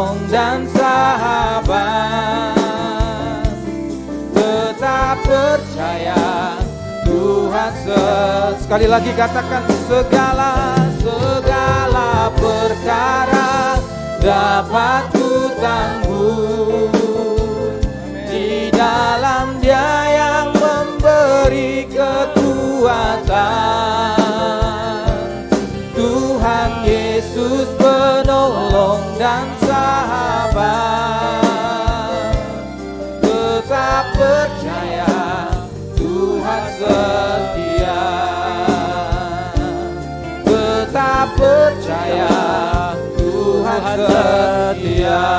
penolong dan sahabat. Tetap percaya Tuhan sekali lagi katakan segala perkara dapat ku tanggung di dalam Dia yang memberi kekuatan. Tuhan Yesus penolong dan sahabat. Tetap percaya Tuhan setia. Tetap percaya Tuhan setia.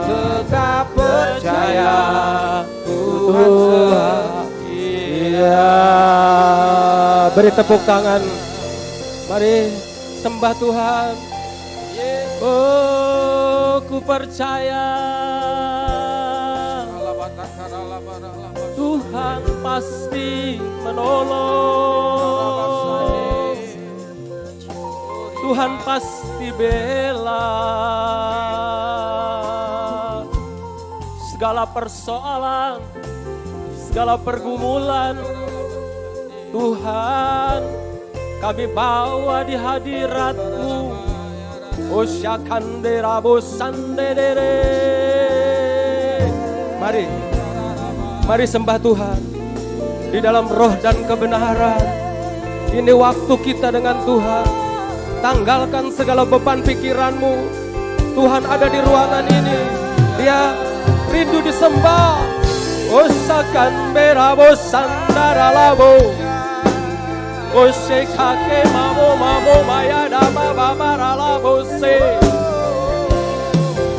Tetap percaya Tuhan setia. Beri tepuk tangan. Mari sembah Tuhan. Oh, ku percaya Tuhan pasti menolong. Tuhan pasti bela. Segala persoalan, segala pergumulan, Tuhan kami bawa di hadirat-Mu. Osyakandera bosandere. Mari sembah Tuhan di dalam roh dan kebenaran. Ini waktu kita dengan Tuhan. Tanggalkan segala beban pikiranmu. Tuhan ada di ruangan ini. Dia rindu disembah. Osakandera bosandara labo. Osekake mamo mayada baba barala bose.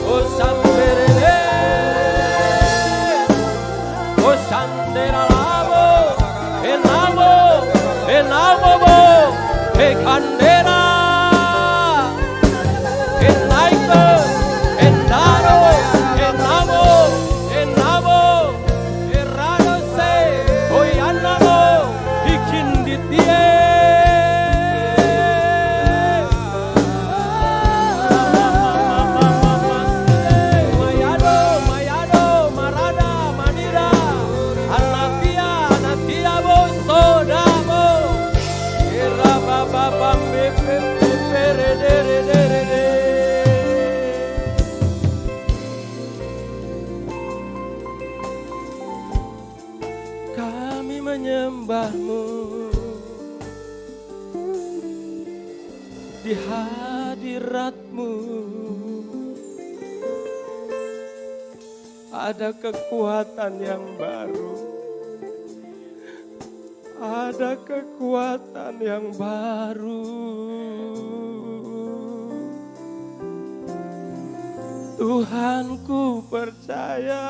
Osandere. Osandera labo. Enamo bo. Ekandera. Enaiko. Endaro. Enamo. Erado se. Oyanamo. Ikinditie. Kami menyembah-Mu di hadirat-Mu. Ada kekuatan yang baru. Ada kekuatan yang baru. Tuhanku percaya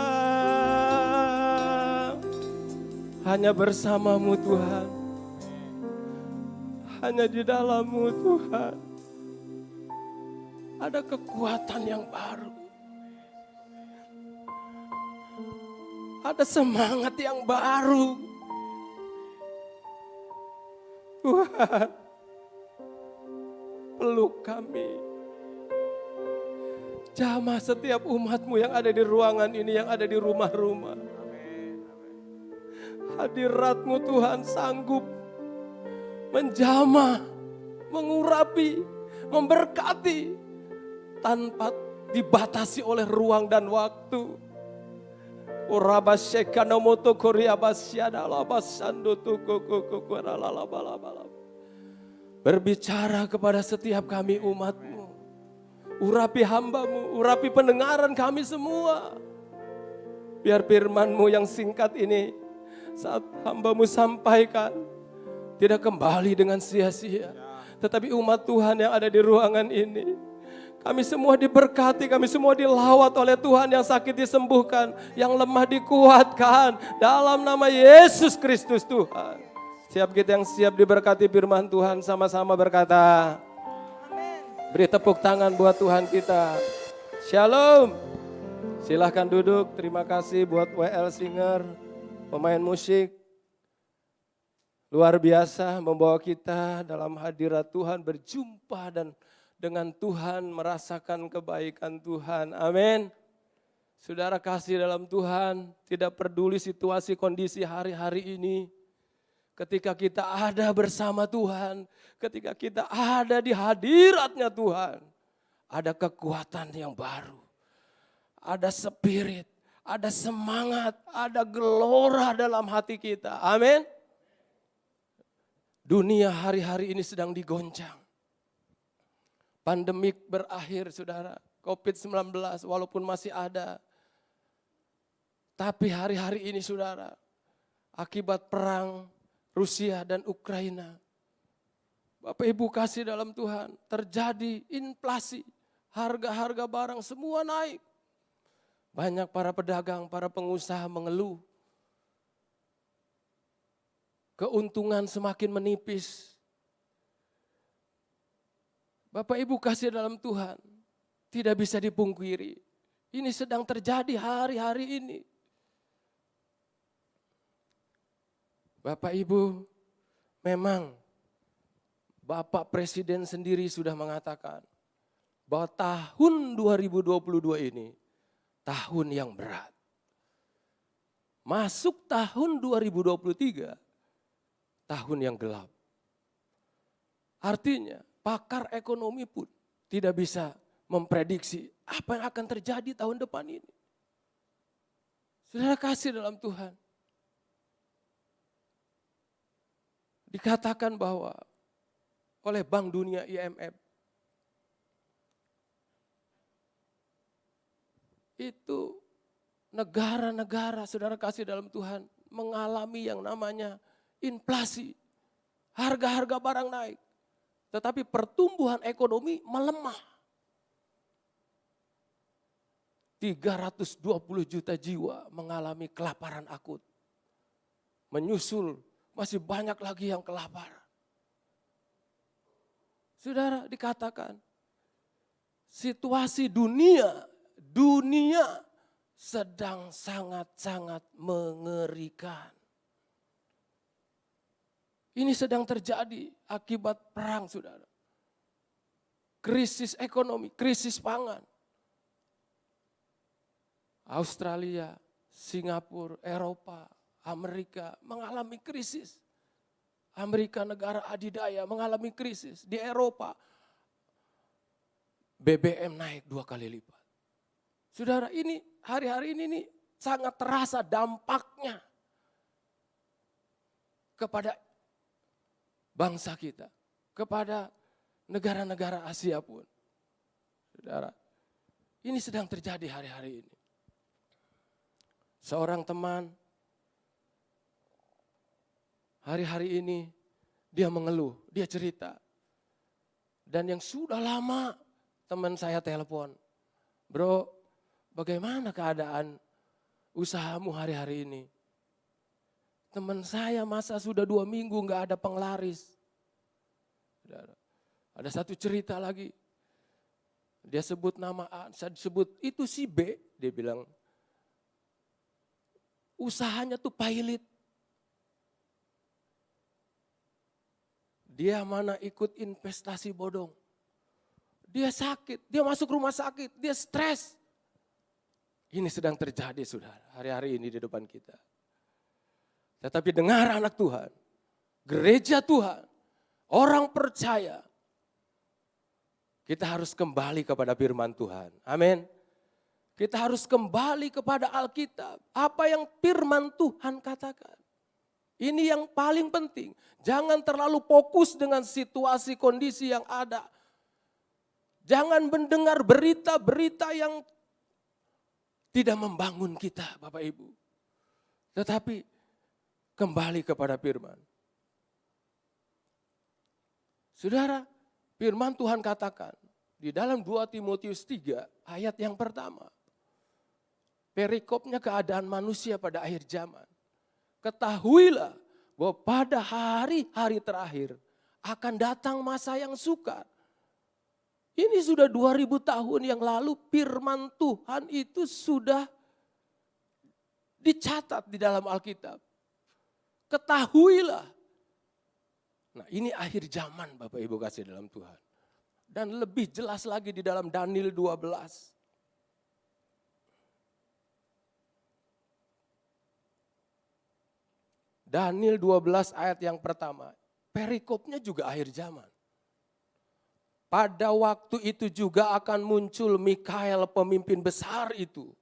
hanya bersama-Mu Tuhan. Hanya di dalam-Mu Tuhan. Ada kekuatan yang baru. Ada semangat yang baru. Tuhan, peluk kami. Jamah setiap umat-Mu yang ada di ruangan ini, yang ada di rumah-rumah. Hadirat-Mu Tuhan sanggup menjamah, mengurapi, memberkati tanpa dibatasi oleh ruang dan waktu. Berbicara kepada setiap kami umat-Mu. Urapi hamba-Mu, urapi pendengaran kami semua. Biar firman-Mu yang singkat ini saat hamba-Mu sampaikan tidak kembali dengan sia-sia. Tetapi umat Tuhan yang ada di ruangan ini, kami semua diberkati, kami semua dilawat oleh Tuhan, yang sakit disembuhkan, yang lemah dikuatkan dalam nama Yesus Kristus Tuhan. Siap kita yang siap diberkati firman Tuhan, sama-sama berkata, beri tepuk tangan buat Tuhan kita. Shalom. Silahkan duduk, terima kasih buat WL Singer, pemain musik. Luar biasa membawa kita dalam hadirat Tuhan, berjumpa dan dengan Tuhan, merasakan kebaikan Tuhan. Amin. Saudara kasih dalam Tuhan, tidak peduli situasi kondisi hari-hari ini. Ketika kita ada bersama Tuhan, ketika kita ada di hadiratnya Tuhan, ada kekuatan yang baru, ada spirit, ada semangat, ada gelora dalam hati kita. Amin. Dunia hari-hari ini sedang digoncang. Pandemik berakhir, saudara. COVID-19 walaupun masih ada. Tapi hari-hari ini, saudara, akibat perang Rusia dan Ukraina, Bapak Ibu kasih dalam Tuhan, terjadi inflasi, harga-harga barang semua naik. Banyak para pedagang, para pengusaha mengeluh. Keuntungan semakin menipis. Bapak Ibu kasih dalam Tuhan, tidak bisa dipungkiri. Ini sedang terjadi hari-hari ini. Bapak Ibu, memang Bapak Presiden sendiri sudah mengatakan bahwa tahun 2022 ini tahun yang berat. Masuk tahun 2023, tahun yang gelap. Artinya pakar ekonomi pun tidak bisa memprediksi apa yang akan terjadi tahun depan ini. Saudara kasih dalam Tuhan. Dikatakan bahwa oleh Bank Dunia IMF itu negara-negara, saudara kasih dalam Tuhan, mengalami yang namanya inflasi. Harga-harga barang naik. Tetapi pertumbuhan ekonomi melemah. 320 juta jiwa mengalami kelaparan akut. Menyusul masih banyak lagi yang kelaparan. Saudara, dikatakan situasi dunia sedang sangat-sangat mengerikan. Ini sedang terjadi akibat perang, saudara. Krisis ekonomi, krisis pangan. Australia, Singapura, Eropa, Amerika mengalami krisis. Amerika negara adidaya mengalami krisis. Di Eropa BBM naik 2 kali lipat. Saudara, ini hari-hari ini nih sangat terasa dampaknya kepada bangsa kita, kepada negara-negara Asia pun. Saudara, ini sedang terjadi hari-hari ini. Seorang teman hari-hari ini dia mengeluh, dia cerita. Dan yang sudah lama teman saya telepon, bro, bagaimana keadaan usahamu hari-hari ini? Teman saya masa sudah 2 minggu gak ada penglaris. Ada satu cerita lagi. Dia sebut nama A, saya sebut itu si B, dia bilang. Usahanya tuh pailit. Dia mana ikut investasi bodong. Dia sakit, dia masuk rumah sakit, dia stres. Ini sedang terjadi, saudara, hari-hari ini di depan kita. Tetapi dengar anak Tuhan, gereja Tuhan, orang percaya, kita harus kembali kepada firman Tuhan. Amin. Kita harus kembali kepada Alkitab. Apa yang firman Tuhan katakan. Ini yang paling penting. Jangan terlalu fokus dengan situasi kondisi yang ada. Jangan mendengar berita-berita yang tidak membangun kita, Bapak Ibu. Tetapi kembali kepada firman. Saudara, firman Tuhan katakan di dalam 2 Timotius 3 ayat yang pertama. Perikopnya keadaan manusia pada akhir zaman. Ketahuilah bahwa pada hari-hari terakhir akan datang masa yang sukar. Ini sudah 2000 tahun yang lalu firman Tuhan itu sudah dicatat di dalam Alkitab. Ketahuilah. Nah, ini akhir zaman Bapak Ibu kasih dalam Tuhan. Dan lebih jelas lagi di dalam Daniel 12. Daniel 12 ayat yang pertama. Perikopnya juga akhir zaman. Pada waktu itu juga akan muncul Mikael pemimpin besar itu.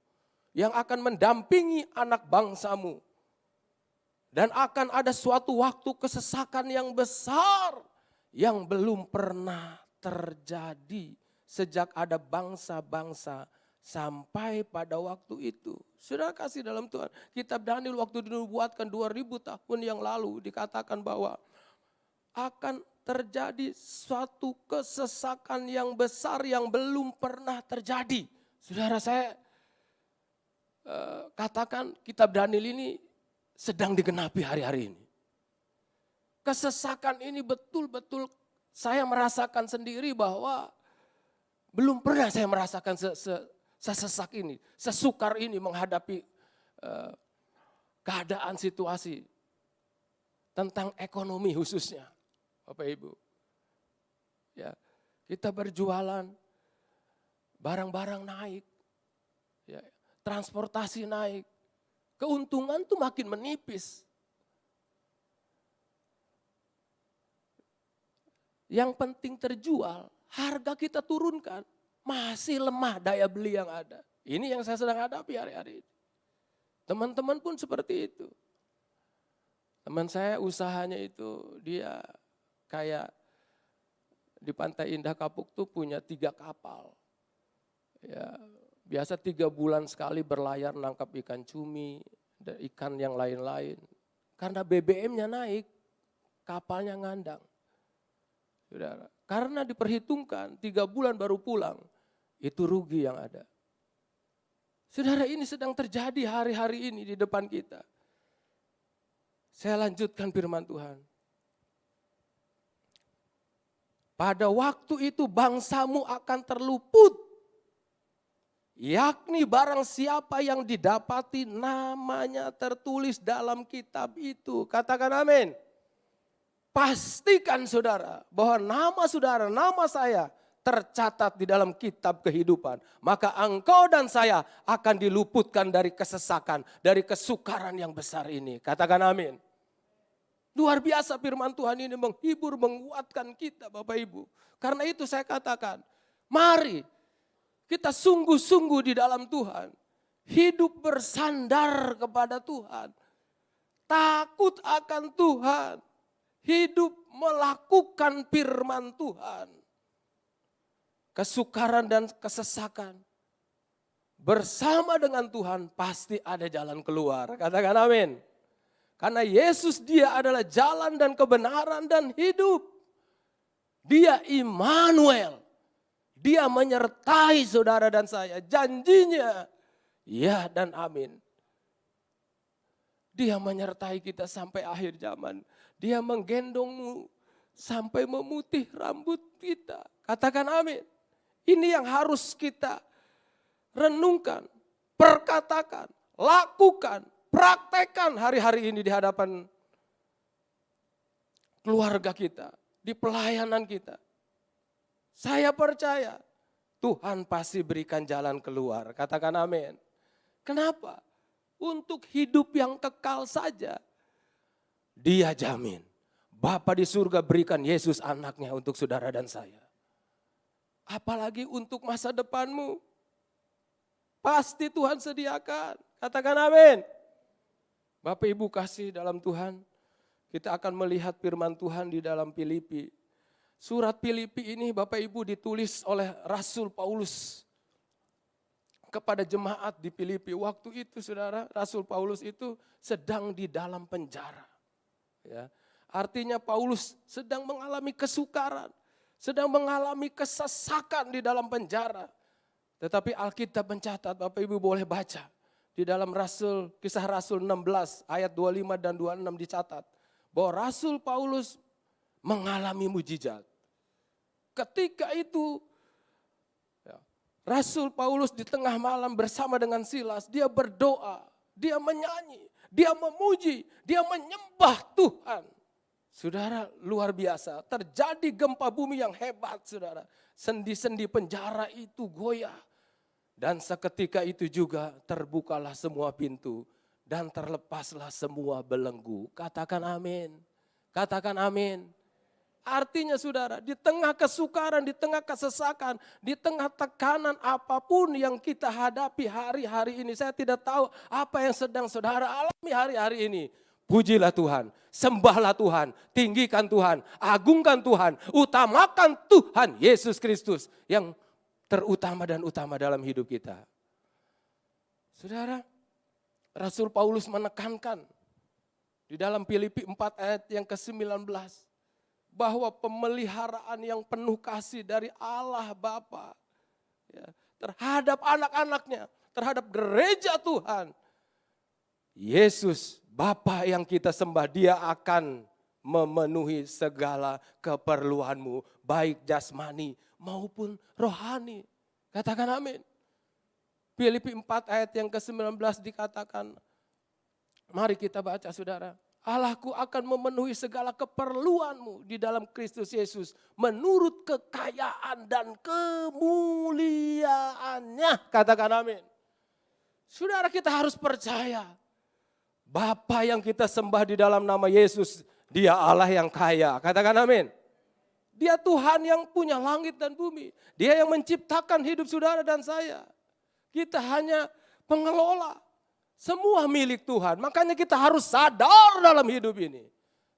Yang akan mendampingi anak bangsamu. Dan akan ada suatu waktu kesesakan yang besar. Yang belum pernah terjadi sejak ada bangsa-bangsa sampai pada waktu itu. Saudara kasih dalam Tuhan, kitab Daniel waktu dinubuatkan 2000 tahun yang lalu dikatakan bahwa akan terjadi suatu kesesakan yang besar yang belum pernah terjadi. Saudara, saya katakan kitab Daniel ini sedang digenapi hari-hari ini. Kesesakan ini betul-betul saya merasakan sendiri bahwa belum pernah saya merasakan sesesak ini, sesukar ini menghadapi keadaan situasi tentang ekonomi khususnya, Bapak Ibu. Ya, kita berjualan, barang-barang naik, ya, transportasi naik, keuntungan tuh makin menipis. Yang penting terjual, harga kita turunkan, masih lemah daya beli yang ada. Ini yang saya sedang hadapi hari-hari ini. Teman-teman pun seperti itu. Teman saya usahanya itu dia kayak di Pantai Indah Kapuk tuh punya 3 kapal. Ya, biasa 3 bulan sekali berlayar nangkap ikan cumi, dan ikan yang lain-lain. Karena BBM-nya naik, kapalnya ngandang. Saudara, karena diperhitungkan 3 bulan baru pulang, itu rugi yang ada. Saudara, ini sedang terjadi hari-hari ini di depan kita. Saya lanjutkan firman Tuhan. Pada waktu itu bangsamu akan terluput, yakni barang siapa yang didapati namanya tertulis dalam kitab itu. Katakan amin. Pastikan saudara bahwa nama saudara, nama saya tercatat di dalam kitab kehidupan. Maka engkau dan saya akan diluputkan dari kesesakan, dari kesukaran yang besar ini. Katakan amin. Luar biasa firman Tuhan ini menghibur, menguatkan kita Bapak Ibu. Karena itu saya katakan, mari kita sungguh-sungguh di dalam Tuhan. Hidup bersandar kepada Tuhan. Takut akan Tuhan. Hidup melakukan firman Tuhan. Kesukaran dan kesesakan. Bersama dengan Tuhan pasti ada jalan keluar. Katakan amin. Karena Yesus dia adalah jalan dan kebenaran dan hidup. Dia Immanuel. Dia menyertai saudara dan saya. Janjinya ya dan amin. Dia menyertai kita sampai akhir zaman. Dia menggendongmu sampai memutih rambut kita. Katakan amin. Ini yang harus kita renungkan, perkatakan, lakukan, praktekkan hari-hari ini di hadapan keluarga kita, di pelayanan kita. Saya percaya Tuhan pasti berikan jalan keluar. Katakan amin. Kenapa? Untuk hidup yang kekal saja. Dia jamin. Bapa di surga berikan Yesus anaknya untuk saudara dan saya. Apalagi untuk masa depanmu. Pasti Tuhan sediakan. Katakan amin. Bapak Ibu kasih dalam Tuhan. Kita akan melihat firman Tuhan di dalam Filipi. Surat Filipi ini Bapak Ibu ditulis oleh Rasul Paulus. Kepada jemaat di Filipi. Waktu itu saudara, Rasul Paulus itu sedang di dalam penjara. Ya, artinya Paulus sedang mengalami kesukaran, sedang mengalami kesesakan di dalam penjara. Tetapi Alkitab mencatat, Bapak Ibu boleh baca. Di dalam Kisah Rasul 16 ayat 25 dan 26 dicatat. Bahwa Rasul Paulus mengalami mujizat. Ketika itu Rasul Paulus di tengah malam bersama dengan Silas, dia berdoa, dia menyanyi, dia memuji, dia menyembah Tuhan. Saudara, luar biasa, terjadi gempa bumi yang hebat saudara. sendi-sendi penjara itu goyah. Dan seketika itu juga terbukalah semua pintu dan terlepaslah semua belenggu. Katakan amin. Katakan amin. Artinya saudara, di tengah kesukaran, di tengah kesesakan, di tengah tekanan apapun yang kita hadapi hari-hari ini. Saya tidak tahu apa yang sedang saudara alami hari-hari ini. Pujilah Tuhan, sembahlah Tuhan, tinggikan Tuhan, agungkan Tuhan, utamakan Tuhan Yesus Kristus yang terutama dan utama dalam hidup kita. Saudara, Rasul Paulus menekankan di dalam Filipi 4 ayat yang ke-19. Bahwa pemeliharaan yang penuh kasih dari Allah Bapa terhadap anak-anaknya, terhadap gereja Tuhan. Yesus Bapa yang kita sembah, dia akan memenuhi segala keperluanmu, baik jasmani maupun rohani. Katakan amin. Filipi 4 ayat yang ke-19 dikatakan, mari kita baca saudara. Allahku akan memenuhi segala keperluanmu di dalam Kristus Yesus menurut kekayaan dan kemuliaannya. Katakan amin. Saudara, kita harus percaya Bapa yang kita sembah di dalam nama Yesus, dia Allah yang kaya. Katakan amin. Dia Tuhan yang punya langit dan bumi. Dia yang menciptakan hidup saudara dan saya. Kita hanya pengelola. Semua milik Tuhan, makanya kita harus sadar dalam hidup ini.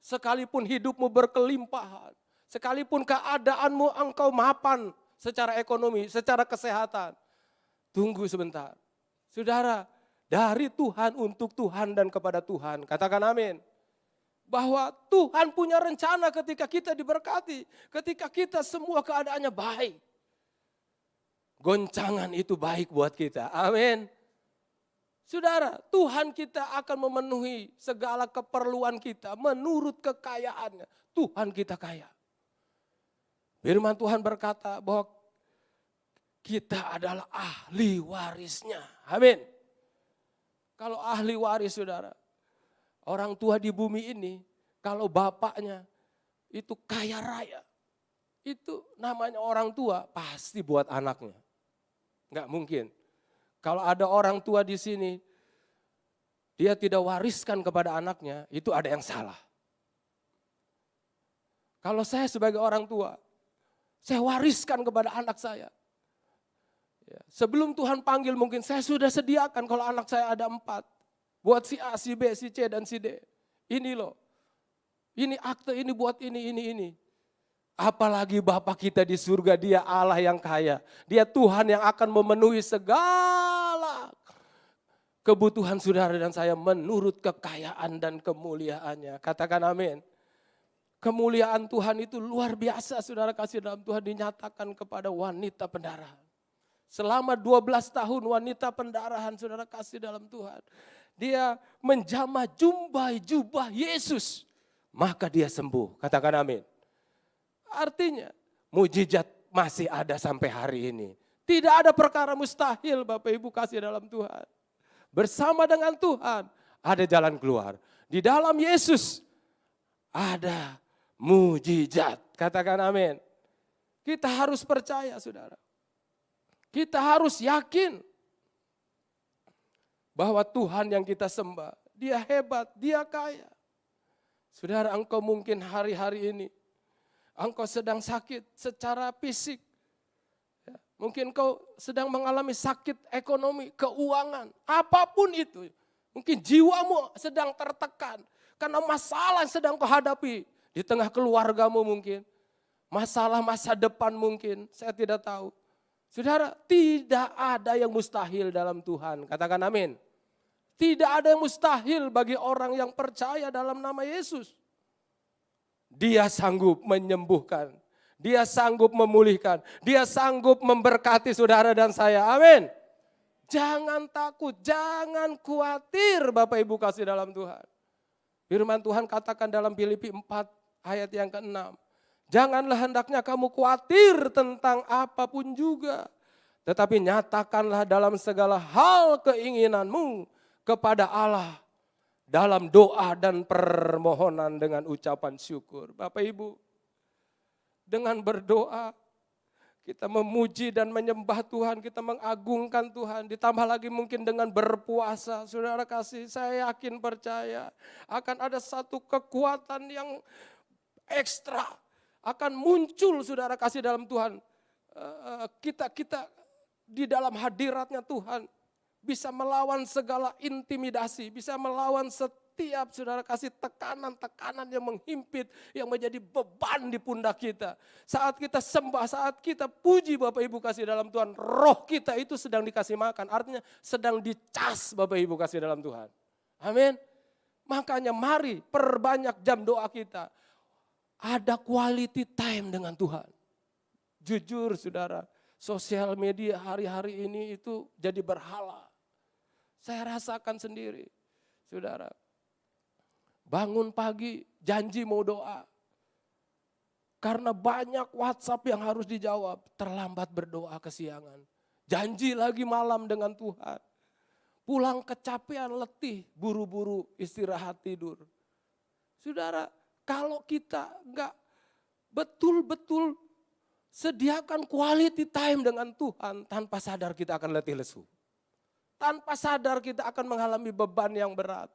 Sekalipun hidupmu berkelimpahan, sekalipun keadaanmu engkau mapan secara ekonomi, secara kesehatan. Tunggu sebentar. Saudara, dari Tuhan untuk Tuhan dan kepada Tuhan. Katakan amin. Bahwa Tuhan punya rencana ketika kita diberkati, ketika kita semua keadaannya baik. Goncangan itu baik buat kita. Amin. Saudara, Tuhan kita akan memenuhi segala keperluan kita menurut kekayaannya. Tuhan kita kaya. Firman Tuhan berkata bahwa kita adalah ahli warisnya. Amin. Kalau ahli waris saudara, orang tua di bumi ini, kalau bapaknya itu kaya raya, itu namanya orang tua pasti buat anaknya. Enggak mungkin. Kalau ada orang tua di sini, dia tidak wariskan kepada anaknya, itu ada yang salah. Kalau saya sebagai orang tua, saya wariskan kepada anak saya. Sebelum Tuhan panggil mungkin saya sudah sediakan kalau anak saya ada 4. Buat si A, si B, si C, dan si D. Ini loh, ini akte, ini buat ini. Apalagi Bapa kita di surga, dia Allah yang kaya. Dia Tuhan yang akan memenuhi segala kebutuhan saudara dan saya menurut kekayaan dan kemuliaannya. Katakan amin. Kemuliaan Tuhan itu luar biasa saudara kasih dalam Tuhan dinyatakan kepada wanita pendarahan. Selama 12 tahun wanita pendarahan saudara kasih dalam Tuhan. Dia menjamah jubah Yesus. Maka dia sembuh. Katakan amin. Artinya mujizat masih ada sampai hari ini. Tidak ada perkara mustahil Bapak Ibu kasih dalam Tuhan. Bersama dengan Tuhan ada jalan keluar. Di dalam Yesus ada mujizat. Katakan amin. Kita harus percaya saudara. Kita harus yakin bahwa Tuhan yang kita sembah, dia hebat, dia kaya. Saudara, engkau mungkin hari-hari ini engkau sedang sakit secara fisik. Mungkin engkau sedang mengalami sakit ekonomi, keuangan, apapun itu. Mungkin jiwamu sedang tertekan karena masalah yang sedang kau hadapi. Di tengah keluargamu mungkin, masalah masa depan mungkin, saya tidak tahu. Saudara, tidak ada yang mustahil dalam Tuhan, katakan amin. Tidak ada yang mustahil bagi orang yang percaya dalam nama Yesus. Dia sanggup menyembuhkan, dia sanggup memulihkan, dia sanggup memberkati saudara dan saya. Amin. Jangan takut, jangan khawatir Bapak Ibu kasih dalam Tuhan. Firman Tuhan katakan dalam Filipi 4 ayat yang ke-6. Janganlah hendaknya kamu khawatir tentang apapun juga. Tetapi nyatakanlah dalam segala hal keinginanmu kepada Allah. Dalam doa dan permohonan dengan ucapan syukur. Bapak Ibu, dengan berdoa Kita memuji dan menyembah Tuhan, kita mengagungkan Tuhan. Ditambah lagi mungkin dengan berpuasa. Saudara kasih, saya yakin percaya akan ada satu kekuatan yang ekstra. Akan muncul saudara kasih dalam Tuhan. Kita di dalam hadiratnya Tuhan. Bisa melawan segala intimidasi, bisa melawan setiap saudara kasih tekanan-tekanan yang menghimpit, yang menjadi beban di pundak kita. Saat kita sembah, saat kita puji Bapak Ibu kasih dalam Tuhan, roh kita itu sedang dikasih makan, artinya sedang dicas Bapak Ibu kasih dalam Tuhan. Amin. Makanya mari perbanyak jam doa kita. Ada quality time dengan Tuhan. Jujur saudara, sosial media hari-hari ini itu jadi berhala. Saya rasakan sendiri, saudara. Bangun pagi, janji mau doa. Karena banyak WhatsApp yang harus dijawab, terlambat berdoa kesiangan. Janji lagi malam dengan Tuhan. Pulang kecapean, letih, buru-buru istirahat tidur. Saudara, kalau kita enggak betul-betul sediakan quality time dengan Tuhan, tanpa sadar kita akan letih lesu. Tanpa sadar kita akan mengalami beban yang berat.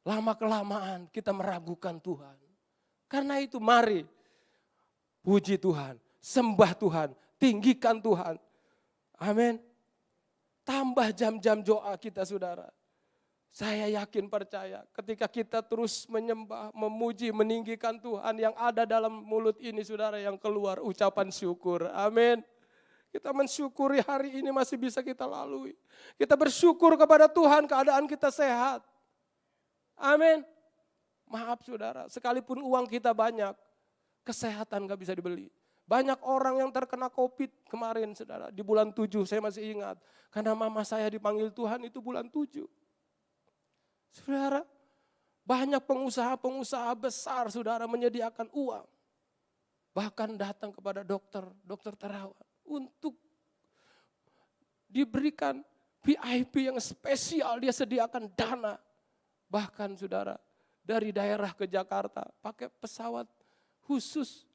Lama-kelamaan kita meragukan Tuhan. Karena itu mari puji Tuhan, sembah Tuhan, tinggikan Tuhan. Amin. Tambah jam-jam doa kita saudara. Saya yakin percaya ketika kita terus menyembah, memuji, meninggikan Tuhan yang ada dalam mulut ini saudara, yang keluar ucapan syukur. Amin. Kita mensyukuri hari ini masih bisa kita lalui. Kita bersyukur kepada Tuhan keadaan kita sehat. Amin. Maaf saudara, sekalipun uang kita banyak, kesehatan gak bisa dibeli. Banyak orang yang terkena COVID kemarin saudara, di bulan 7 saya masih ingat. Karena mama saya dipanggil Tuhan itu bulan 7. Saudara, banyak pengusaha-pengusaha besar saudara menyediakan uang. Bahkan datang kepada dokter terawat. Untuk diberikan VIP yang spesial, dia sediakan dana. Bahkan saudara, dari daerah ke Jakarta pakai pesawat khusus.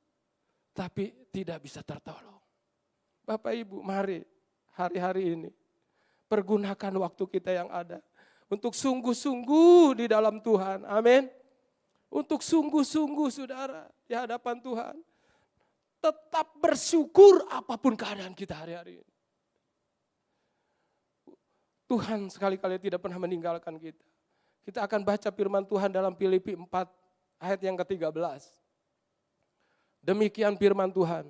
Tapi tidak bisa tertolong. Bapak Ibu, mari hari-hari ini pergunakan waktu kita yang ada. Untuk sungguh-sungguh di dalam Tuhan, amin. Untuk sungguh-sungguh saudara di hadapan Tuhan. Tetap bersyukur apapun keadaan kita hari-hari ini. Tuhan sekali-kali tidak pernah meninggalkan kita. Kita akan baca firman Tuhan dalam Filipi 4 ayat yang ke-13. Demikian firman Tuhan.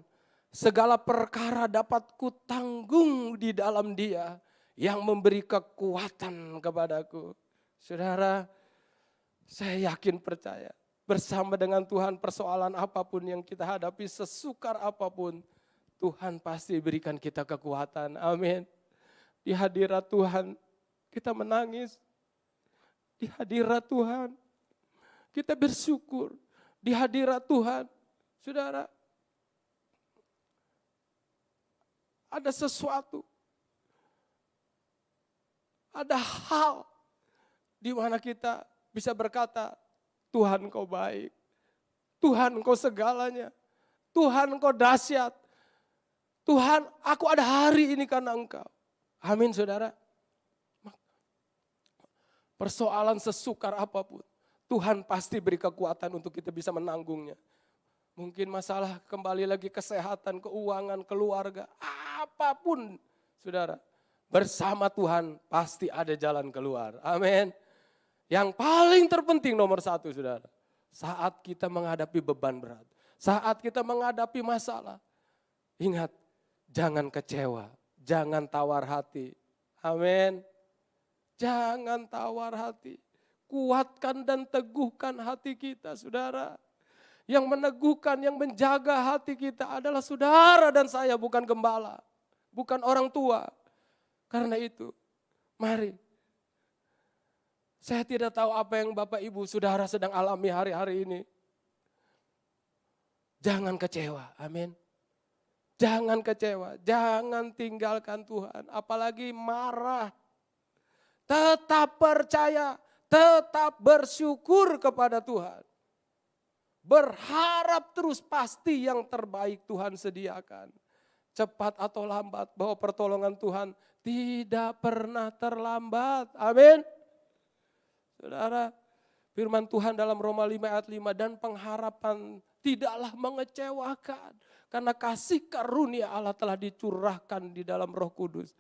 Segala perkara dapat kutanggung di dalam Dia yang memberi kekuatan kepadaku. Saudara, saya yakin percaya. Bersama dengan Tuhan persoalan apapun yang kita hadapi, sesukar apapun, Tuhan pasti berikan kita kekuatan. Amin. Di hadirat Tuhan kita menangis. Di hadirat Tuhan kita bersyukur. Di hadirat Tuhan, saudara, ada sesuatu. Ada hal di mana kita bisa berkata, Tuhan Engkau baik, Tuhan Engkau segalanya, Tuhan Engkau dahsyat, Tuhan aku ada hari ini karena Engkau. Amin saudara. Persoalan sesukar apapun, Tuhan pasti beri kekuatan untuk kita bisa menanggungnya. Mungkin masalah kembali lagi kesehatan, keuangan, keluarga, apapun saudara. Bersama Tuhan pasti ada jalan keluar. Amin. Yang paling terpenting nomor 1 saudara. Saat kita menghadapi beban berat. Saat kita menghadapi masalah. Ingat, jangan kecewa. Jangan tawar hati. Amin. Jangan tawar hati. Kuatkan dan teguhkan hati kita saudara. Yang meneguhkan, yang menjaga hati kita adalah saudara dan saya, bukan gembala. Bukan orang tua. Karena itu, mari. Saya tidak tahu apa yang Bapak Ibu saudara sedang alami hari-hari ini. Jangan kecewa, amin. Jangan kecewa, jangan tinggalkan Tuhan. Apalagi marah. Tetap percaya, tetap bersyukur kepada Tuhan. Berharap terus, pasti yang terbaik Tuhan sediakan. cepat atau lambat, bahwa pertolongan Tuhan tidak pernah terlambat. Amin. Saudara, firman Tuhan dalam Roma 5 ayat 5, dan pengharapan tidaklah mengecewakan, karena kasih karunia Allah telah dicurahkan di dalam Roh Kudus.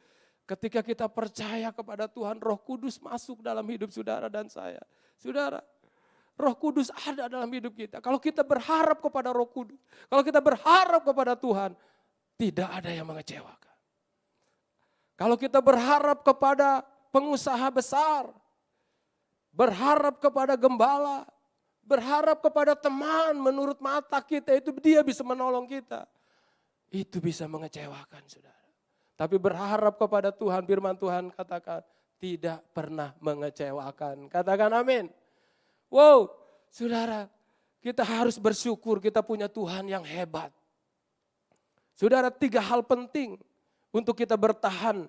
Ketika kita percaya kepada Tuhan, Roh Kudus masuk dalam hidup saudara dan saya. Saudara, Roh Kudus ada dalam hidup kita. Kalau kita berharap kepada Roh Kudus, kalau kita berharap kepada Tuhan, tidak ada yang mengecewakan. Kalau kita berharap kepada pengusaha besar, berharap kepada gembala, berharap kepada teman, menurut mata kita itu dia bisa menolong kita. Itu bisa mengecewakan, saudara. Tapi berharap kepada Tuhan, firman Tuhan katakan tidak pernah mengecewakan. Katakan amin. Wow, saudara, kita harus bersyukur kita punya Tuhan yang hebat. Saudara, 3 hal penting untuk kita bertahan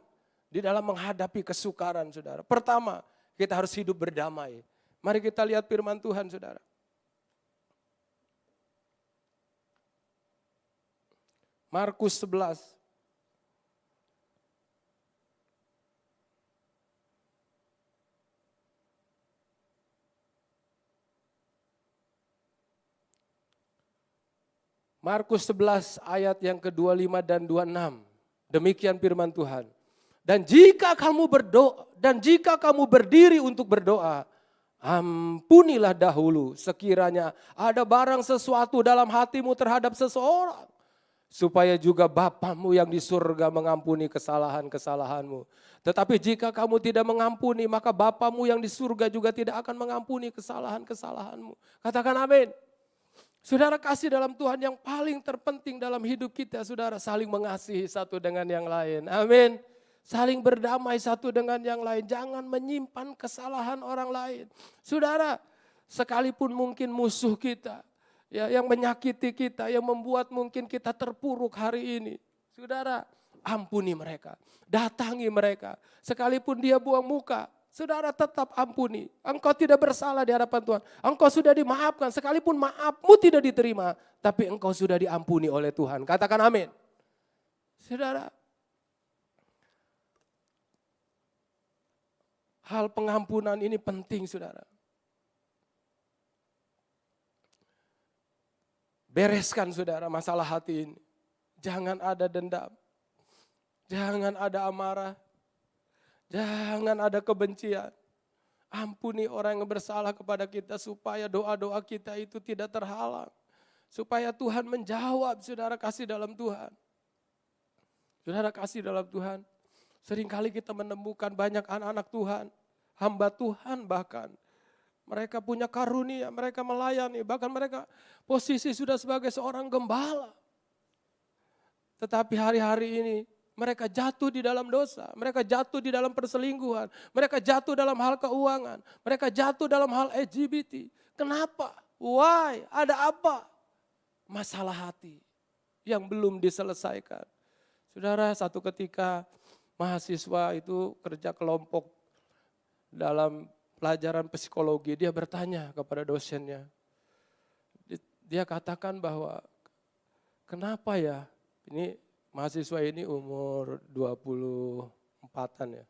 di dalam menghadapi kesukaran, saudara. Pertama, kita harus hidup berdamai. Mari kita lihat firman Tuhan, saudara. Markus 11. Markus 11 ayat yang ke-25 dan 26. Demikian firman Tuhan. Dan jika kamu berdiri untuk berdoa, ampunilah dahulu sekiranya ada barang sesuatu dalam hatimu terhadap seseorang, supaya juga Bapamu yang di surga mengampuni kesalahan-kesalahanmu. Tetapi jika kamu tidak mengampuni, maka Bapamu yang di surga juga tidak akan mengampuni kesalahan-kesalahanmu. Katakan amin. Saudara, kasih dalam Tuhan yang paling terpenting dalam hidup kita, saudara, saling mengasihi satu dengan yang lain. Amin. Saling berdamai satu dengan yang lain. Jangan menyimpan kesalahan orang lain. Saudara, sekalipun mungkin musuh kita, ya, yang menyakiti kita, yang membuat mungkin kita terpuruk hari ini. Saudara, ampuni mereka. Datangi mereka. Sekalipun dia buang muka, saudara tetap ampuni. Engkau tidak bersalah di hadapan Tuhan. Engkau sudah dimaafkan. Sekalipun maafmu tidak diterima, tapi engkau sudah diampuni oleh Tuhan. Katakan amin. Saudara, hal pengampunan ini penting, saudara. Bereskan, saudara, masalah hati ini. Jangan ada dendam. Jangan ada amarah. Jangan ada kebencian. Ampuni orang yang bersalah kepada kita supaya doa-doa kita itu tidak terhalang. Supaya Tuhan menjawab, saudara, kasih dalam Tuhan. Saudara, kasih dalam Tuhan. Seringkali kita menemukan banyak anak-anak Tuhan, hamba Tuhan bahkan. Mereka punya karunia, mereka melayani, bahkan mereka posisi sudah sebagai seorang gembala. Tetapi hari-hari ini mereka jatuh di dalam dosa, mereka jatuh di dalam perselingkuhan, mereka jatuh dalam hal keuangan, mereka jatuh dalam hal LGBT. Kenapa? Why? Ada apa? Masalah hati yang belum diselesaikan. Saudara, satu ketika mahasiswa itu kerja kelompok dalam pelajaran psikologi, dia bertanya kepada dosennya. Dia katakan bahwa kenapa ya, ini mahasiswa ini umur 24-an ya.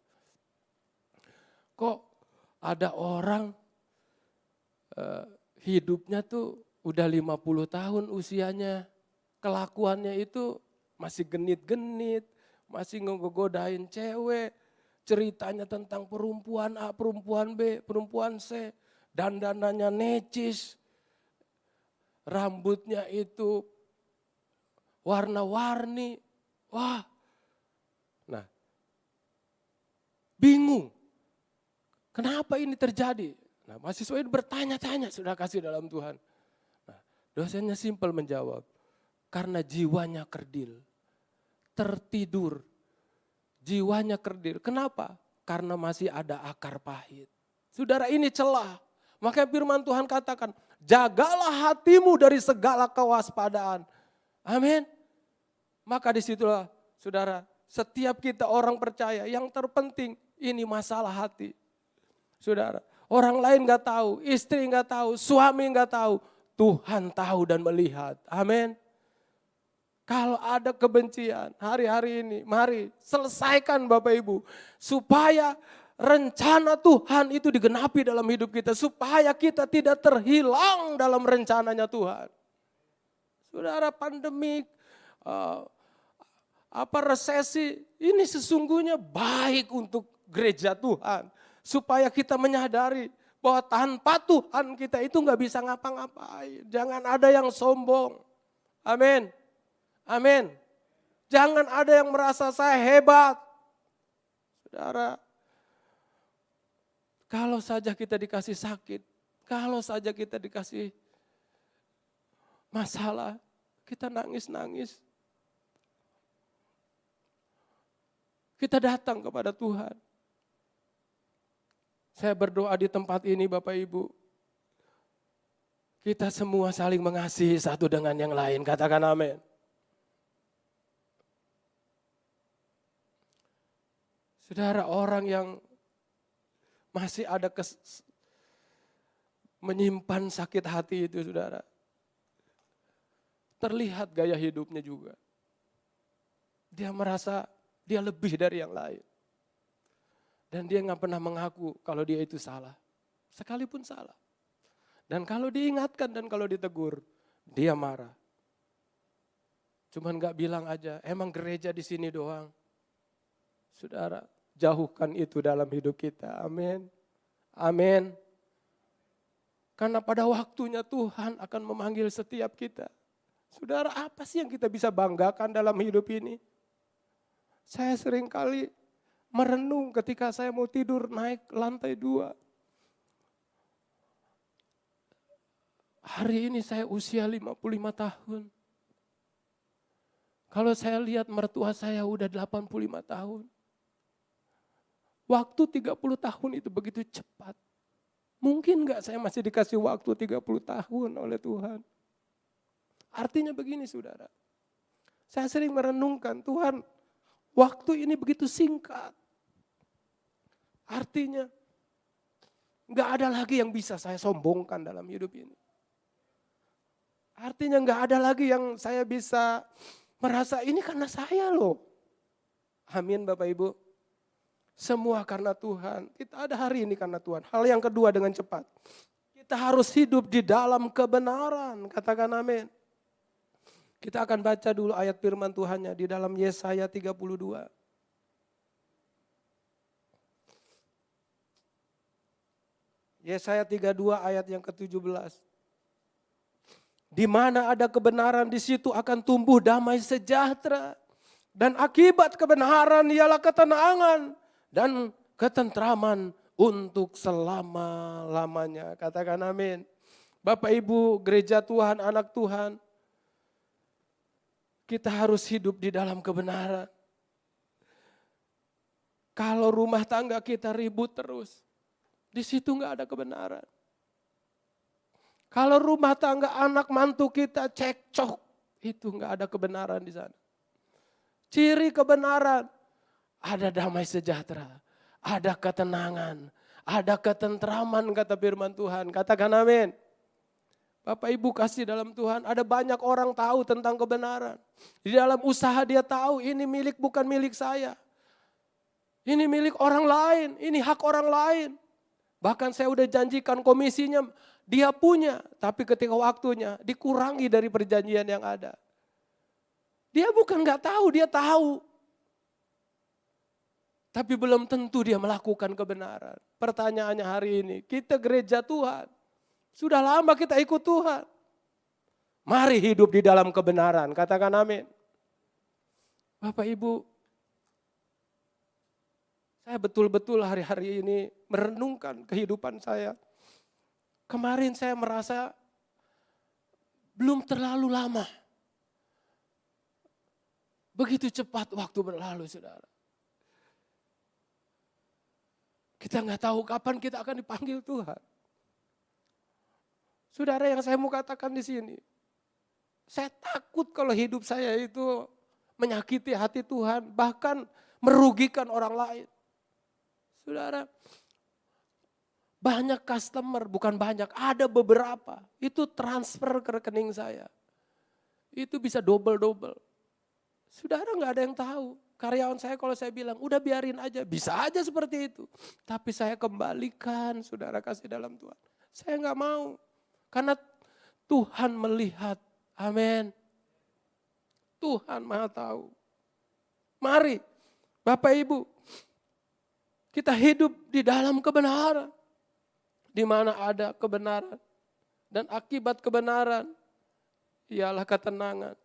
Kok ada orang hidupnya tuh udah 50 tahun usianya, kelakuannya itu masih genit-genit, masih ngegodain cewek, ceritanya tentang perempuan A, perempuan B, perempuan C, dandanannya necis, rambutnya itu warna-warni. Wah, nah, bingung. Kenapa ini terjadi? Nah, mahasiswa ini bertanya-tanya, sudah kasih dalam Tuhan. Nah, dosennya simpel menjawab, karena jiwanya kerdil, tertidur, jiwanya kerdil. Kenapa? Karena masih ada akar pahit. Saudara, ini celah. Maka firman Tuhan katakan, jagalah hatimu dari segala kewaspadaan. Amin. Maka disitulah, saudara, setiap kita orang percaya, yang terpenting ini masalah hati. Saudara, orang lain gak tahu, istri gak tahu, suami gak tahu, Tuhan tahu dan melihat. Amin. Kalau ada kebencian hari-hari ini, mari selesaikan Bapak Ibu. Supaya rencana Tuhan itu digenapi dalam hidup kita. Supaya kita tidak terhilang dalam rencananya Tuhan. Saudara, pandemik, resesi, ini sesungguhnya baik untuk gereja Tuhan. Supaya kita menyadari bahwa tanpa Tuhan kita itu gak bisa ngapa-ngapain. Jangan ada yang sombong. Amin. Amin. Jangan ada yang merasa saya hebat. Saudara, kalau saja kita dikasih sakit, kalau saja kita dikasih masalah, kita nangis-nangis. Kita datang kepada Tuhan. Saya berdoa di tempat ini Bapak Ibu. Kita semua saling mengasihi satu dengan yang lain. Katakan amin. Saudara, orang yang masih ada menyimpan sakit hati itu, saudara, terlihat gaya hidupnya juga. Dia merasa dia lebih dari yang lain. Dan dia gak pernah mengaku kalau dia itu salah. Sekalipun salah. Dan kalau diingatkan dan kalau ditegur, dia marah. Cuman gak bilang aja, emang gereja di sini doang. Saudara, jauhkan itu dalam hidup kita. Amin. Amin. Karena pada waktunya Tuhan akan memanggil setiap kita. Saudara, apa sih yang kita bisa banggakan dalam hidup ini? Saya seringkali merenung ketika saya mau tidur naik lantai 2. Hari ini saya usia 55 tahun. Kalau saya lihat mertua saya udah 85 tahun. Waktu 30 tahun itu begitu cepat. Mungkin enggak saya masih dikasih waktu 30 tahun oleh Tuhan. Artinya begini saudara. Saya sering merenungkan, Tuhan, waktu ini begitu singkat. Artinya enggak ada lagi yang bisa saya sombongkan dalam hidup ini. Artinya enggak ada lagi yang saya bisa merasa ini karena saya loh. Amin Bapak Ibu. Semua karena Tuhan. Kita ada hari ini karena Tuhan. Hal yang kedua dengan cepat. Kita harus hidup di dalam kebenaran. Katakan amin. Kita akan baca dulu ayat firman Tuhannya di dalam Yesaya 32. Yesaya 32 ayat yang ke-17. Di mana ada kebenaran di situ akan tumbuh damai sejahtera. Dan akibat kebenaran ialah ketenangan dan ketentraman untuk selama-lamanya. Katakan amin. Bapak Ibu, gereja Tuhan, anak Tuhan. Kita harus hidup di dalam kebenaran. Kalau rumah tangga kita ribut terus, di situ enggak ada kebenaran. Kalau rumah tangga anak mantu kita cekcok, itu enggak ada kebenaran di sana. Ciri kebenaran, ada damai sejahtera, ada ketenangan, ada ketentraman kata firman Tuhan. Katakan amin. Bapak Ibu kasih dalam Tuhan, ada banyak orang tahu tentang kebenaran. Di dalam usaha dia tahu ini milik bukan milik saya. Ini milik orang lain, ini hak orang lain. Bahkan saya udah janjikan komisinya dia punya, tapi ketika waktunya dikurangi dari perjanjian yang ada. Dia bukan gak tahu, dia tahu. Tapi belum tentu dia melakukan kebenaran. Pertanyaannya hari ini, kita gereja Tuhan. Sudah lama kita ikut Tuhan. Mari hidup di dalam kebenaran, katakan amin. Bapak Ibu, saya betul-betul hari-hari ini merenungkan kehidupan saya. Kemarin saya merasa belum terlalu lama. Begitu cepat waktu berlalu, saudara. Kita nggak tahu kapan kita akan dipanggil Tuhan. Saudara, yang saya mau katakan di sini, saya takut kalau hidup saya itu menyakiti hati Tuhan, bahkan merugikan orang lain. Saudara, banyak customer, bukan banyak, ada beberapa, itu transfer ke rekening saya. Itu bisa double-double. Saudara nggak ada yang tahu. Karyawan saya kalau saya bilang, udah biarin aja. Bisa aja seperti itu. Tapi saya kembalikan, saudara kasih dalam Tuhan. Saya nggak mau. Karena Tuhan melihat. Amin. Tuhan Maha tahu. Mari Bapak Ibu, kita hidup di dalam kebenaran. Di mana ada kebenaran. Dan akibat kebenaran ialah ketenangan.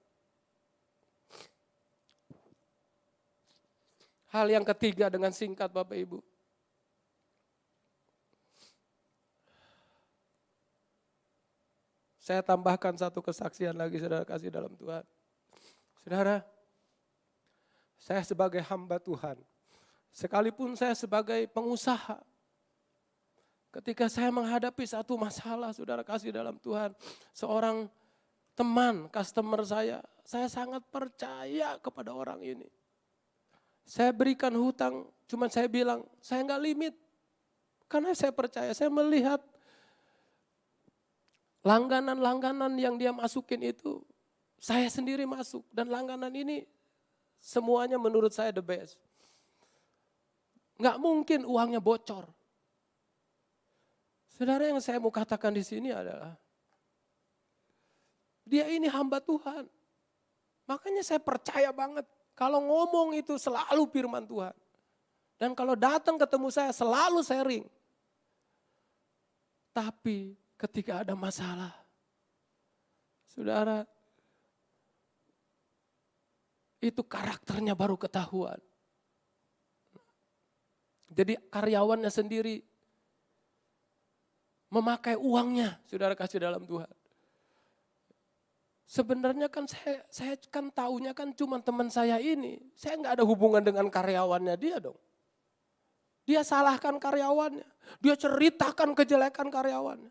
Hal yang ketiga dengan singkat Bapak Ibu. Saya tambahkan satu kesaksian lagi saudara kasih dalam Tuhan. Saudara, saya sebagai hamba Tuhan, sekalipun saya sebagai pengusaha, ketika saya menghadapi satu masalah saudara kasih dalam Tuhan, seorang teman, customer saya sangat percaya kepada orang ini. Saya berikan hutang, cuman saya bilang, saya enggak limit. Karena saya percaya, saya melihat langganan-langganan yang dia masukin itu, saya sendiri masuk. Dan langganan ini semuanya menurut saya the best. Enggak mungkin uangnya bocor. Saudara, yang saya mau katakan di sini adalah, dia ini hamba Tuhan. Makanya saya percaya banget. Kalau ngomong itu selalu firman Tuhan. Dan kalau datang ketemu saya selalu sharing. Tapi ketika ada masalah, saudara, itu karakternya baru ketahuan. Jadi karyawannya sendiri memakai uangnya, saudara kasih dalam Tuhan. Sebenarnya kan saya kan taunya kan cuma teman saya ini. Saya nggak ada hubungan dengan karyawannya dia dong. Dia salahkan karyawannya. Dia ceritakan kejelekan karyawannya.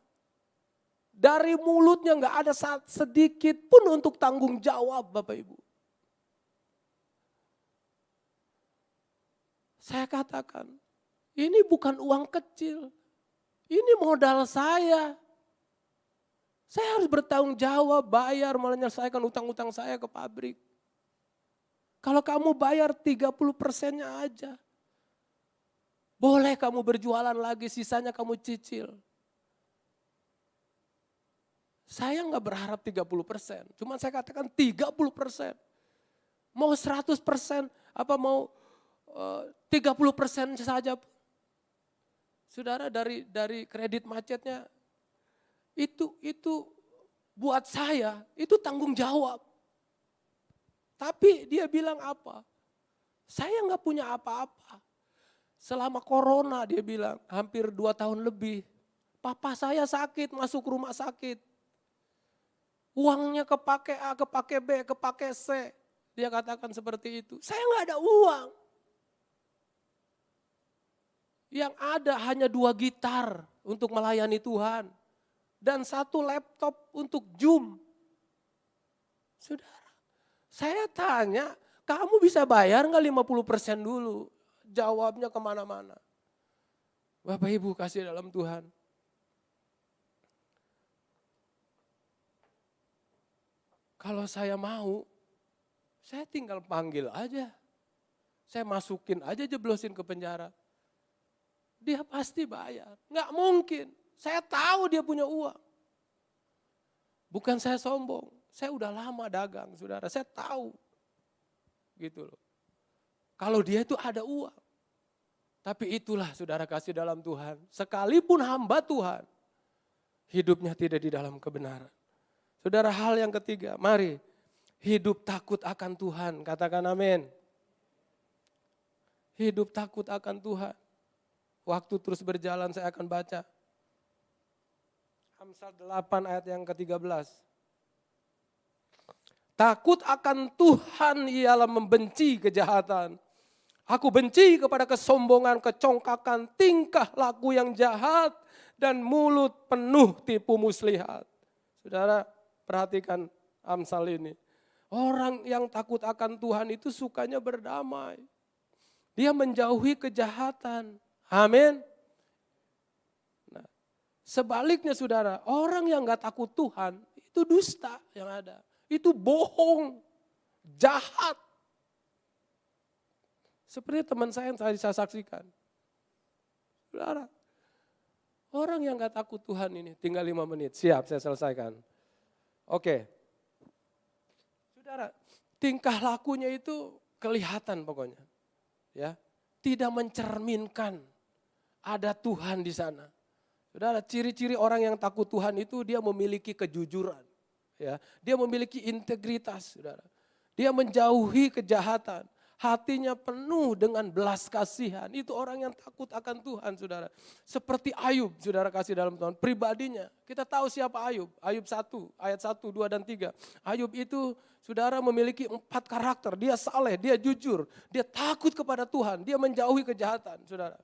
Dari mulutnya nggak ada sedikit pun untuk tanggung jawab Bapak Ibu. Saya katakan, ini bukan uang kecil. Ini modal saya. Saya harus bertanggung jawab, bayar, menyelesaikan utang-utang saya ke pabrik. Kalau kamu bayar 30%-nya aja. Boleh kamu berjualan lagi, sisanya kamu cicil. Saya nggak berharap 30%, cuma saya katakan 30%. Mau 100%, apa mau 30% saja. Saudara, dari kredit macetnya, itu buat saya, itu tanggung jawab. Tapi dia bilang apa? Saya nggak punya apa-apa. Selama corona dia bilang, hampir 2 tahun lebih. Papa saya sakit, masuk rumah sakit. Uangnya kepake A, kepake B, kepake C. Dia katakan seperti itu. Saya nggak ada uang. Yang ada hanya 2 gitar untuk melayani Tuhan. Dan 1 laptop untuk Zoom. Saudara, saya tanya, kamu bisa bayar nggak 50% dulu? Jawabnya kemana-mana. Bapak Ibu kasih dalam Tuhan. Kalau saya mau, saya tinggal panggil aja. Saya masukin aja, jeblosin ke penjara. Dia pasti bayar. Nggak mungkin. Saya tahu dia punya uang. Bukan saya sombong. Saya udah lama dagang, saudara. Saya tahu. Gitu loh. Kalau dia itu ada uang. Tapi itulah saudara kasih dalam Tuhan. Sekalipun hamba Tuhan, hidupnya tidak di dalam kebenaran. Saudara, hal yang ketiga, mari hidup takut akan Tuhan. Katakan amin. Hidup takut akan Tuhan. Waktu terus berjalan saya akan baca. Amsal 8 ayat yang ke-13. Takut akan Tuhan ialah membenci kejahatan. Aku benci kepada kesombongan, kecongkakan, tingkah laku yang jahat, dan mulut penuh tipu muslihat. Saudara, perhatikan Amsal ini. Orang yang takut akan Tuhan itu sukanya berdamai. Dia menjauhi kejahatan. Amin. Nah, sebaliknya saudara, orang yang gak takut Tuhan itu dusta yang ada. Itu bohong, jahat. Seperti teman saya yang tadi saya saksikan. Saudara, orang yang gak takut Tuhan ini, tinggal 5 menit, siap saya selesaikan. Oke. Saudara, tingkah lakunya itu kelihatan pokoknya. Ya, tidak mencerminkan ada Tuhan di sana. Saudara, ciri-ciri orang yang takut Tuhan itu dia memiliki kejujuran. Ya, dia memiliki integritas, saudara. Dia menjauhi kejahatan. Hatinya penuh dengan belas kasihan. Itu orang yang takut akan Tuhan, saudara. Seperti Ayub, saudara kasih dalam Tuhan. Pribadinya, kita tahu siapa Ayub. Ayub 1, ayat 1, 2, dan 3. Ayub itu, saudara, memiliki 4 karakter. Dia saleh, dia jujur, dia takut kepada Tuhan. Dia menjauhi kejahatan, saudara.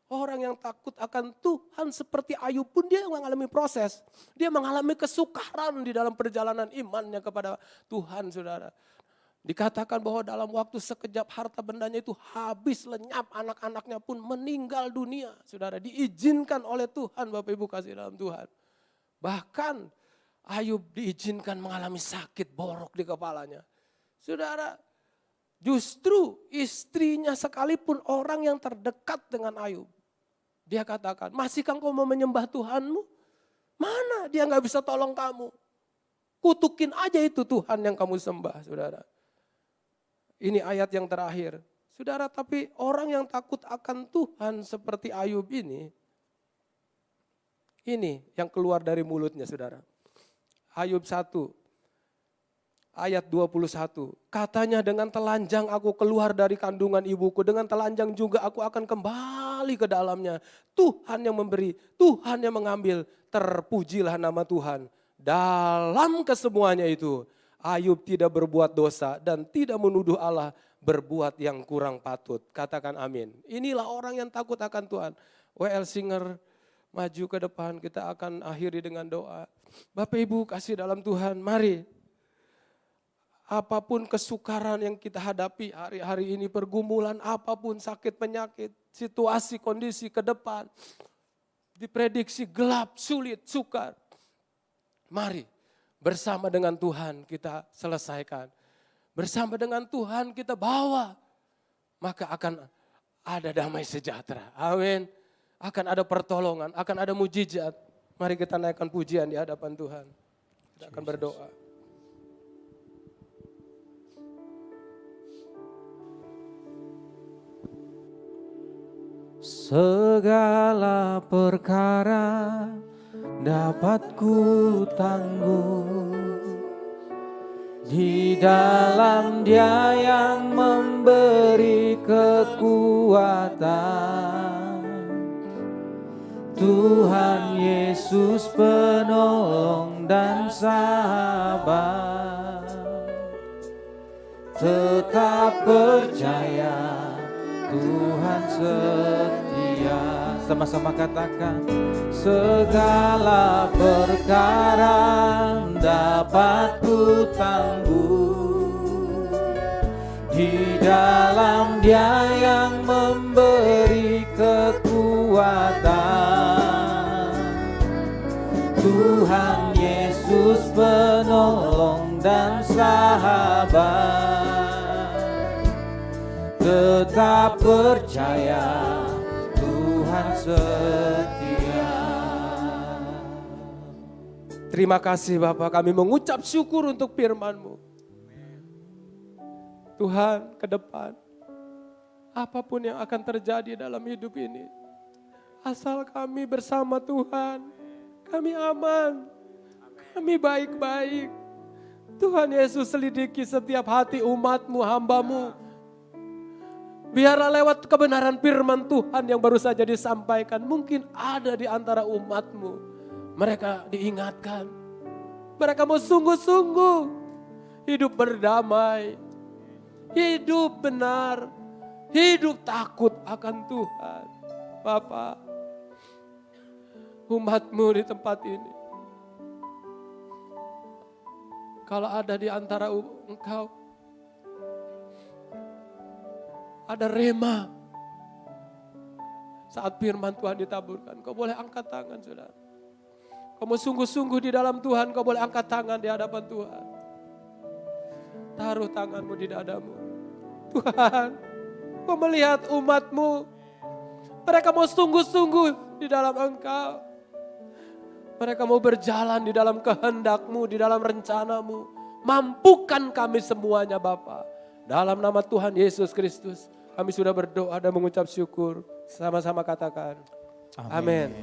Orang yang takut akan Tuhan seperti Ayub pun dia mengalami proses. Dia mengalami kesukaran di dalam perjalanan imannya kepada Tuhan, saudara. Dikatakan bahwa dalam waktu sekejap harta bendanya itu habis lenyap, anak-anaknya pun meninggal dunia. Saudara, diizinkan oleh Tuhan, Bapak Ibu kasih dalam Tuhan. Bahkan Ayub diizinkan mengalami sakit borok di kepalanya. Saudara, justru istrinya sekalipun orang yang terdekat dengan Ayub. Dia katakan, masihkah kau mau menyembah Tuhanmu? Mana dia gak bisa tolong kamu. Kutukin aja itu Tuhan yang kamu sembah, saudara. Ini ayat yang terakhir. Saudara, tapi orang yang takut akan Tuhan seperti Ayub ini yang keluar dari mulutnya, saudara. Ayub 1, ayat 21. Katanya, dengan telanjang aku keluar dari kandungan ibuku, dengan telanjang juga aku akan kembali ke dalamnya. Tuhan yang memberi, Tuhan yang mengambil, terpujilah nama Tuhan. Dalam kesemuanya itu, Ayub tidak berbuat dosa dan tidak menuduh Allah berbuat yang kurang patut. Katakan amin. Inilah orang yang takut akan Tuhan. W.L. Singer maju ke depan, kita akan akhiri dengan doa. Bapak Ibu kasih dalam Tuhan, mari. Apapun kesukaran yang kita hadapi hari-hari ini, pergumulan apapun, sakit penyakit, situasi kondisi ke depan, diprediksi gelap, sulit, sukar. Mari. Bersama dengan Tuhan kita selesaikan. Bersama dengan Tuhan kita bawa. Maka akan ada damai sejahtera. Amin. Akan ada pertolongan, akan ada mujizat. Mari kita naikkan pujian di hadapan Tuhan. Kita akan berdoa. Segala perkara dapat ku tanggung di dalam Dia yang memberi kekuatan. Tuhan Yesus penolong dan sahabat. Tetap percaya Tuhan setia. Sama-sama katakan, segala perkara dapat ku tanggung di dalam Dia yang memberi kekuatan. Tuhan Yesus penolong dan sahabat. Tetap percaya Tuhan setia. Terima kasih Bapak, kami mengucap syukur untuk firman-Mu. Tuhan, ke depan, apapun yang akan terjadi dalam hidup ini, asal kami bersama Tuhan, kami aman, kami baik-baik. Tuhan Yesus selidiki setiap hati umat-Mu, hamba-Mu. Biarlah lewat kebenaran firman Tuhan yang baru saja disampaikan, mungkin ada di antara umat-Mu. Mereka diingatkan, mereka mau sungguh-sungguh hidup berdamai, hidup benar, hidup takut akan Tuhan. Bapa, umat-Mu di tempat ini, kalau ada di antara Engkau, ada rema. Saat firman Tuhan ditaburkan, kau boleh angkat tangan, saudara. Kau mau sungguh-sungguh di dalam Tuhan, kau boleh angkat tangan di hadapan Tuhan. Taruh tanganmu di dadamu. Tuhan, Kau melihat umat-Mu. Mereka mau sungguh-sungguh di dalam Engkau. Mereka mau berjalan di dalam kehendak-Mu, di dalam rencana-Mu. Mampukan kami semuanya Bapa. Dalam nama Tuhan Yesus Kristus, kami sudah berdoa dan mengucap syukur. Sama-sama katakan. Amin.